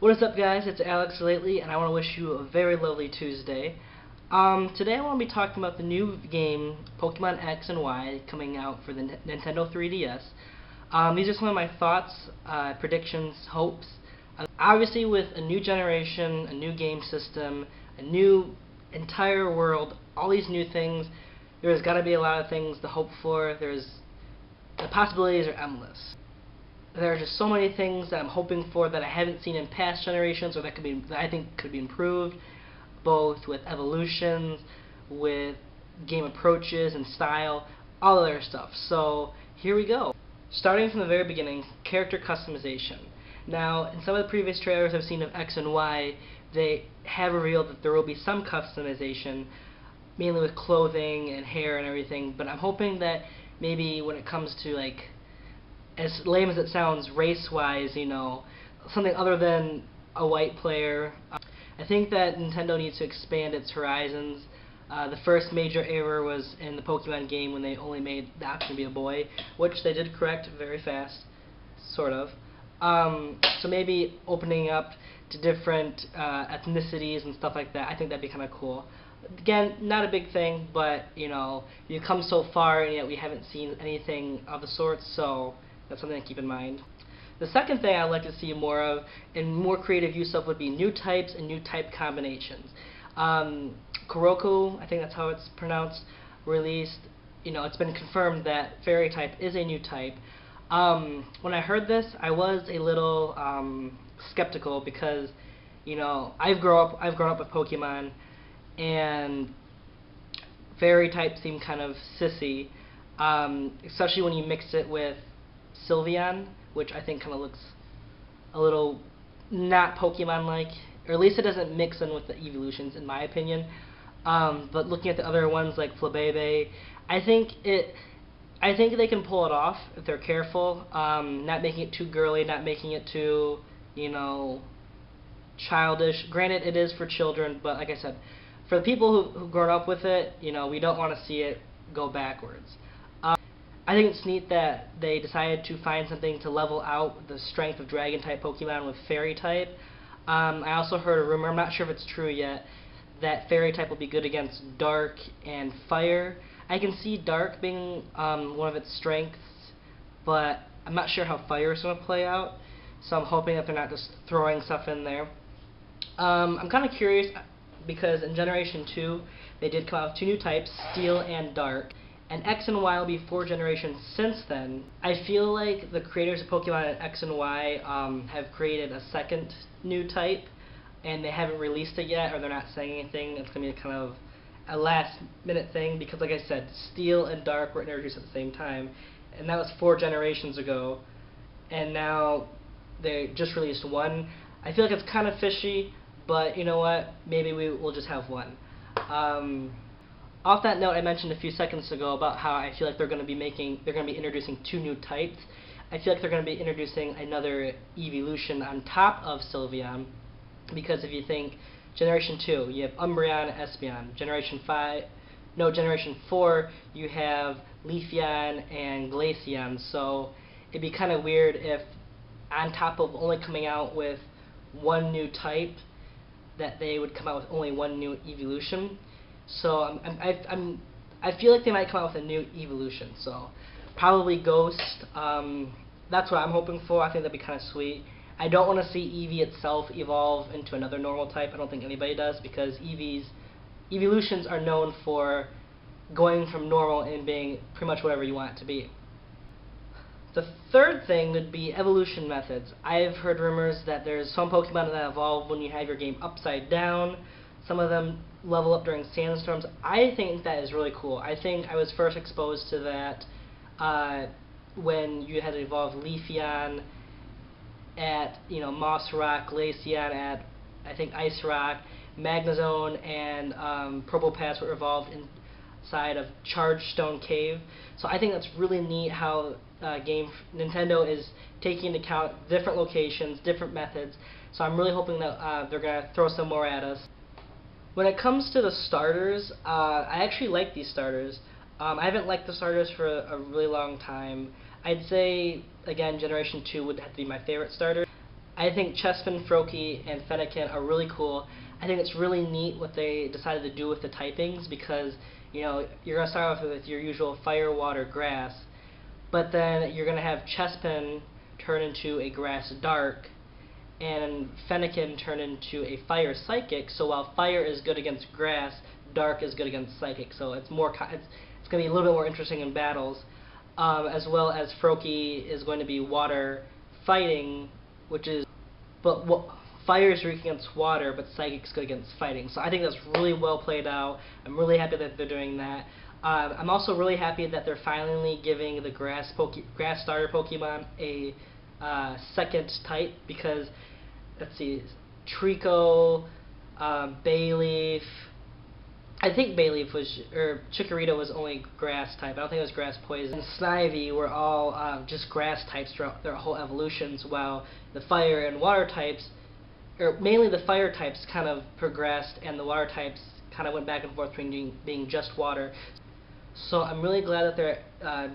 What is up, guys? It's Alex Lately, and I want to wish you a very lovely Tuesday. Today I want to be talking about the new game, Pokemon X and Y, coming out for the Nintendo 3DS. These are some of my thoughts, predictions, hopes. Obviously, with a new generation, a new game system, a new entire world, all these new things, there's got to be a lot of things to hope for. The possibilities are endless. There are just so many things that I'm hoping for that I haven't seen in past generations, or that I think could be improved, both with evolutions, with game approaches and style, all other stuff. So here we go. Starting from the very beginning, character customization. Now, in some of the previous trailers I've seen of X and Y, they have revealed that there will be some customization, mainly with clothing and hair and everything, but I'm hoping that maybe when it comes to, like, as lame as it sounds, race-wise, something other than a white player. I think that Nintendo needs to expand its horizons. The first major error was in the Pokemon game when they only made the option to be a boy, which they did correct very fast, sort of. So maybe opening up to different ethnicities and stuff like that, I think that'd be kind of cool. Again, not a big thing, but you come so far and yet we haven't seen anything of the sort, so that's something to keep in mind. The second thing I'd like to see more of, and more creative use of, would be new types and new type combinations. Kuroko, I think that's how it's pronounced, released. It's been confirmed that Fairy type is a new type. When I heard this, I was a little skeptical because, I've grown up with Pokemon, and Fairy type seemed kind of sissy, especially when you mix it with Sylveon, which I think kind of looks a little not Pokemon-like, or at least it doesn't mix in with the evolutions, in my opinion. But looking at the other ones like Flabebe, I think they can pull it off if they're careful. Not making it too girly, not making it too, childish. Granted, it is for children, but like I said, for the people who've grown up with it, we don't want to see it go backwards. I think it's neat that they decided to find something to level out the strength of Dragon-type Pokemon with Fairy-type. I also heard a rumor, I'm not sure if it's true yet, that Fairy-type will be good against Dark and Fire. I can see Dark being one of its strengths, but I'm not sure how Fire is going to play out, so I'm hoping that they're not just throwing stuff in there. I'm kind of curious, because in Generation 2, they did come out with two new types, Steel and Dark. And X and Y will be 4 generations since then. I feel like the creators of Pokemon X and Y have created a second new type, and they haven't released it yet, or they're not saying anything. It's going to be kind of a last-minute thing, because like I said, Steel and Dark were introduced at the same time, and that was 4 generations ago, and now they just released one. I feel like it's kind of fishy, but you know what? Maybe we'll just have one. Off that note, I mentioned a few seconds ago about how I feel like they're going to be introducing 2 new types. I feel like they're going to be introducing another evolution on top of Sylveon, because if you think Generation 2, you have Umbreon, Espeon. Generation 4, you have Leafeon and Glaceon. So it'd be kind of weird if, on top of only coming out with one new type, that they would come out with only one new evolution. So I feel like they might come out with a new evolution. So probably Ghost. That's what I'm hoping for. I think that'd be kind of sweet. I don't want to see Eevee itself evolve into another normal type. I don't think anybody does, because Eevee's evolutions are known for going from normal and being pretty much whatever you want it to be. The third thing would be evolution methods. I've heard rumors that there's some Pokemon that evolve when you have your game upside down. Some of them level up during sandstorms. I think that is really cool. I think I was first exposed to that when you had to evolve Leafeon at Moss Rock, Glaceon at I think Ice Rock, Magnezone and Probopass were evolved inside of Chargestone Cave. So I think that's really neat how Nintendo is taking into account different locations, different methods. So I'm really hoping that they're going to throw some more at us. When it comes to the starters, I actually like these starters. I haven't liked the starters for a really long time. I'd say, again, Generation 2 would have to be my favorite starter. I think Chespin, Froakie, and Fennekin are really cool. I think it's really neat what they decided to do with the typings because, you know, you're going to start off with your usual fire, water, grass, but then you're going to have Chespin turn into a grass dark, and Fennekin turn into a fire psychic. So while fire is good against grass, dark is good against psychic. So it's it's going to be a little bit more interesting in battles, as well as Froakie is going to be water fighting, which is fire is weak against water, but psychic's good against fighting. So I think that's really well played out. I'm really happy that they're doing that. I'm also really happy that they're finally giving the grass starter Pokemon a second type, because let's see, Trico, Bayleaf, I think Bayleaf was, or Chikorita was only grass type. I don't think it was grass poison. And Snivy were all just grass types throughout their whole evolutions, while the fire and water types, or mainly the fire types, kind of progressed, and the water types kind of went back and forth between being just water. So I'm really glad that they're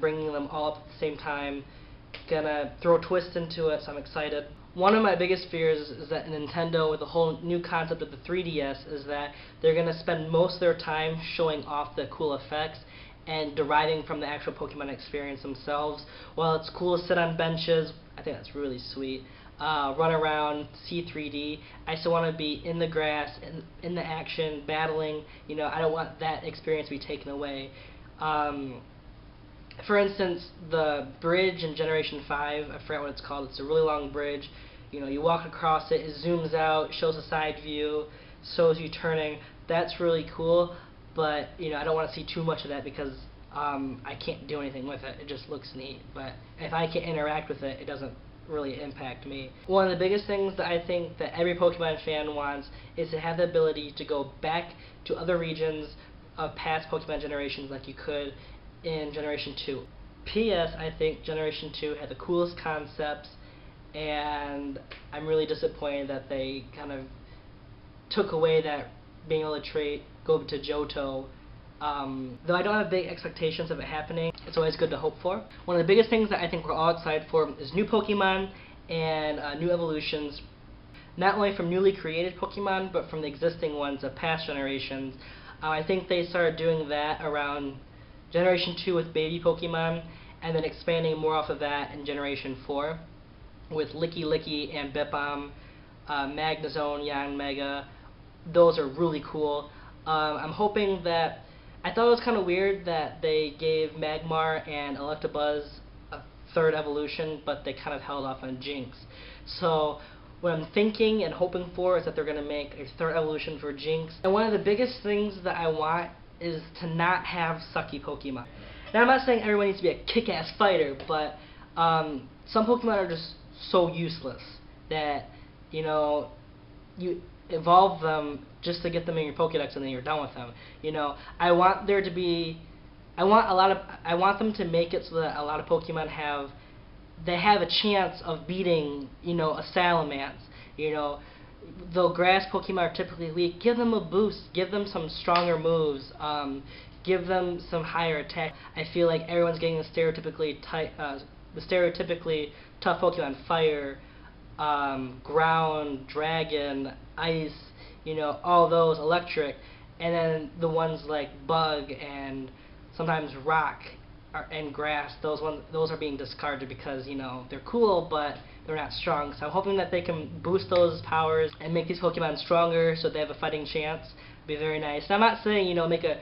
bringing them all up at the same time. Gonna throw a twist into it, so I'm excited. One of my biggest fears is that Nintendo, with the whole new concept of the 3DS, is that they're going to spend most of their time showing off the cool effects and deriving from the actual Pokemon experience themselves. While it's cool to sit on benches, I think that's really sweet, run around, see 3D, I still want to be in the grass, in the action, battling. You know, I don't want that experience to be taken away. For instance, the bridge in Generation 5, I forgot what it's called, it's a really long bridge. You know, you walk across it, it zooms out, shows a side view, shows you turning. That's really cool, but, you know, I don't want to see too much of that because I can't do anything with it. It just looks neat, but if I can interact with it, it doesn't really impact me. One of the biggest things that I think that every Pokemon fan wants is to have the ability to go back to other regions of past Pokemon generations like you could in Generation 2. P.S. I think Generation 2 had the coolest concepts, and I'm really disappointed that they kind of took away that being able to go to Johto. Though I don't have big expectations of it happening, it's always good to hope for. One of the biggest things that I think we're all excited for is new Pokemon and new evolutions, not only from newly created Pokemon, but from the existing ones of past generations. I think they started doing that around Generation 2 with baby Pokemon, and then expanding more off of that in Generation 4 with Licky and Bipom, Magnezone, Yanmega. Those are really cool. I'm hoping that, I thought it was kind of weird that they gave Magmar and Electabuzz a third evolution, but they kind of held off on Jynx. So what I'm thinking and hoping for is that they're going to make a third evolution for Jynx. And one of the biggest things that I want is to not have sucky Pokemon. Now I'm not saying everyone needs to be a kick-ass fighter, but some Pokemon are just so useless that, you know, you evolve them just to get them in your Pokedex and then you're done with them. You know, I want them to make it so that a lot of Pokemon have a chance of beating, you know, a Salamence. You know, though grass Pokemon are typically weak, give them a boost, give them some stronger moves, give them some higher attack. I feel like everyone's getting the stereotypically tough Pokemon: fire, ground, dragon, ice, you know, all those, electric, and then the ones like bug and sometimes rock and grass, those are being discarded because, you know, they're cool but they're not strong. So I'm hoping that they can boost those powers and make these Pokemon stronger so they have a fighting chance. It'd be very nice. And I'm not saying, you know, make a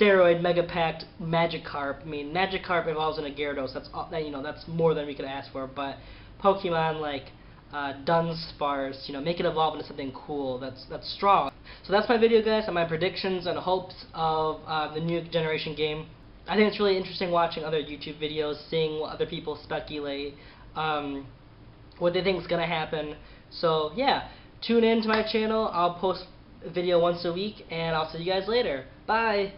steroid Mega Packed Magikarp. I mean, Magikarp evolves in a Gyarados. That's all, you know, that's more than we could ask for. But Pokemon like Dunsparce, you know, make it evolve into something cool that's strong. So that's my video, guys, on my predictions and hopes of the new generation game. I think it's really interesting watching other YouTube videos, seeing what other people speculate, what they think is going to happen. So yeah, tune in to my channel. I'll post a video once a week, and I'll see you guys later. Bye!